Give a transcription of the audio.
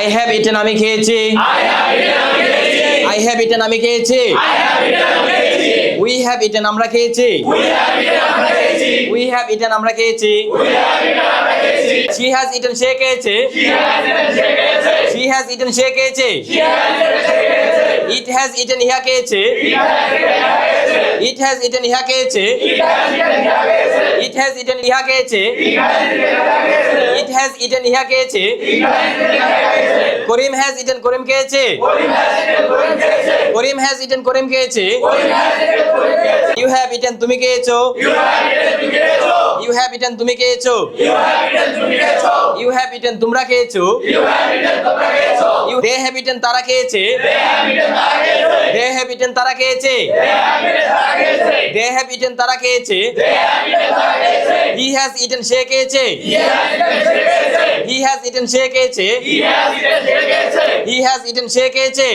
I have eaten আমি খেয়েছি। I have eaten আমি খেয়েছি। We have eaten আমরা খেয়েছি। We have eaten আমরা খেয়েছি। She has eaten সে খেয়েছে। She has eaten সে খেয়েছে। It has eaten ইহা খেয়েছে। It has eaten ইহা খেয়েছে। It has eaten ইহা খেয়েছে। It has eaten ইহা খেয়েছে। করিম has eaten করিম খেয়েছে। করিম has eaten করিম খেয়েছে। You have eaten তুমি খেয়েছো। You have eaten তুমি খেয়েছো। You have eaten তোমরা খেয়েছো। They have eaten তারা খেয়েছে। They have eaten তারা খেয়েছে। They have eaten তারা খেয়েছে। He has eaten সে খেয়েছে। He has eaten সে খেয়েছে। He has eaten সে খেয়েছে।